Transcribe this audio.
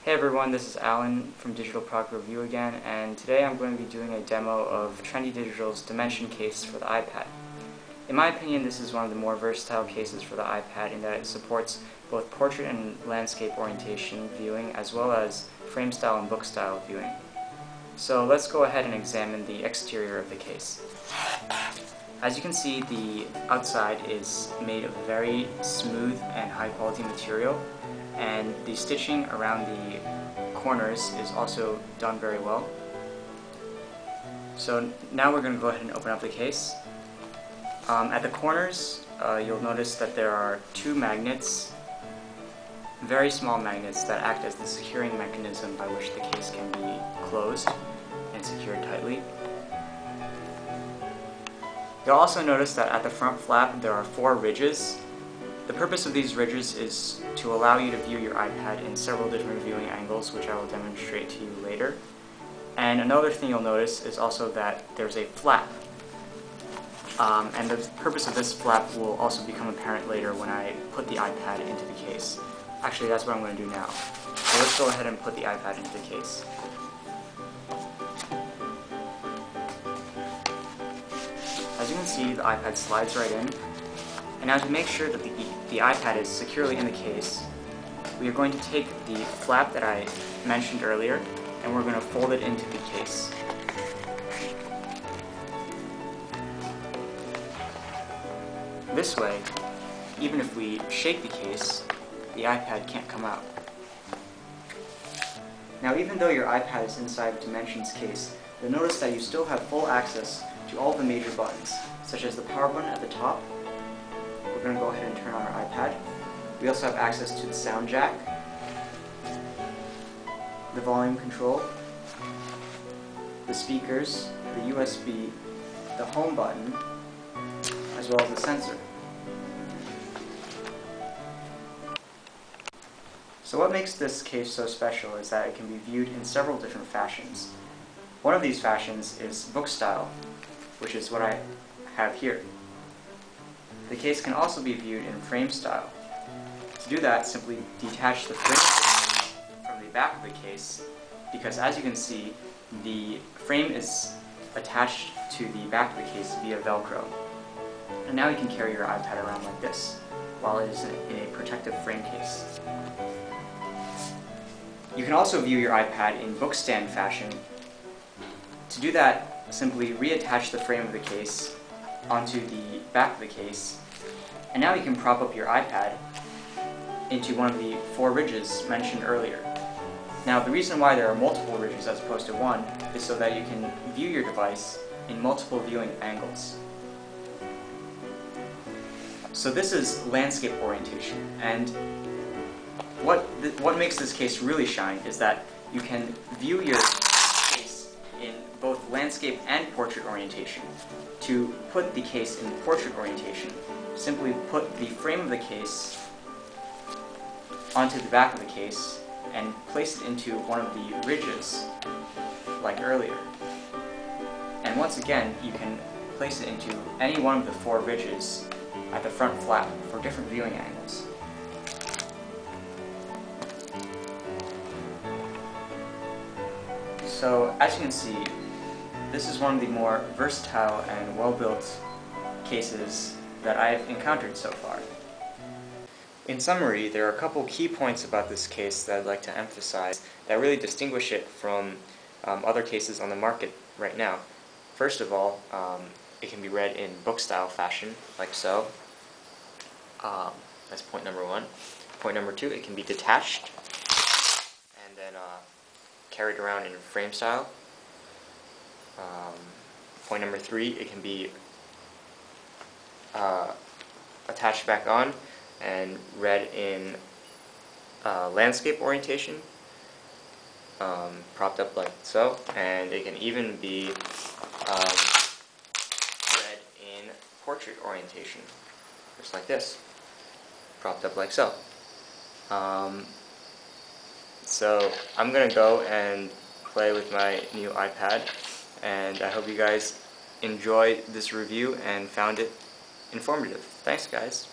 Hey everyone, this is Alan from Digital Product Review again, and today I'm going to be doing a demo of TrendyDigital's Dimension case for the iPad. In my opinion, this is one of the more versatile cases for the iPad in that it supports both portrait and landscape orientation viewing as well as frame style and book style viewing. So let's go ahead and examine the exterior of the case. As you can see, the outside is made of very smooth and high quality material, and the stitching around the corners is also done very well. So now we're going to go ahead and open up the case. At the corners, you'll notice that there are two magnets, very small magnets that act as the securing mechanism by which the case can be closed and secured tightly. You'll also notice that at the front flap there are 4 ridges. The purpose of these ridges is to allow you to view your iPad in several different viewing angles, which I will demonstrate to you later. And another thing you'll notice is also that there's a flap. And the purpose of this flap will also become apparent later when I put the iPad into the case. Actually, that's what I'm going to do now. So let's go ahead and put the iPad into the case. As you can see, the iPad slides right in. And now to make sure that the iPad is securely in the case, we are going to take the flap that I mentioned earlier and we're going to fold it into the case. This way, even if we shake the case, the iPad can't come out. Now, even though your iPad is inside the Dimensions case, you'll notice that you still have full access to all the major buttons, such as the power button at the top. We're going to go ahead and turn on our iPad. We also have access to the sound jack, the volume control, the speakers, the USB, the home button, as well as the sensor. So what makes this case so special is that it can be viewed in several different fashions. One of these fashions is book style, which is what I have here. The case can also be viewed in frame style. To do that, simply detach the frame from the back of the case, because as you can see, the frame is attached to the back of the case via Velcro. And now you can carry your iPad around like this, while it is in a protective frame case. You can also view your iPad in book stand fashion. To do that, simply reattach the frame of the case onto the back of the case, and now you can prop up your iPad into one of the 4 ridges mentioned earlier. Now, the reason why there are multiple ridges as opposed to one is so that you can view your device in multiple viewing angles. So this is landscape orientation, and what makes this case really shine is that you can view your case in both landscape and portrait orientation. To put the case in portrait orientation, simply put the frame of the case onto the back of the case and place it into one of the ridges, like earlier. And once again, you can place it into any one of the 4 ridges at the front flap for different viewing angles. So, as you can see, this is one of the more versatile and well-built cases that I've encountered so far. In summary, there are a couple key points about this case that I'd like to emphasize that really distinguish it from other cases on the market right now. First of all, it can be read in book-style fashion, like so. That's point number 1. Point number 2, it can be detached and then carried around in frame style. Point number 3, it can be attached back on and read in landscape orientation, propped up like so, and it can even be read in portrait orientation, just like this, propped up like so. So I'm going to go and play with my new iPad, and I hope you guys enjoyed this review and found it informative. Thanks, guys.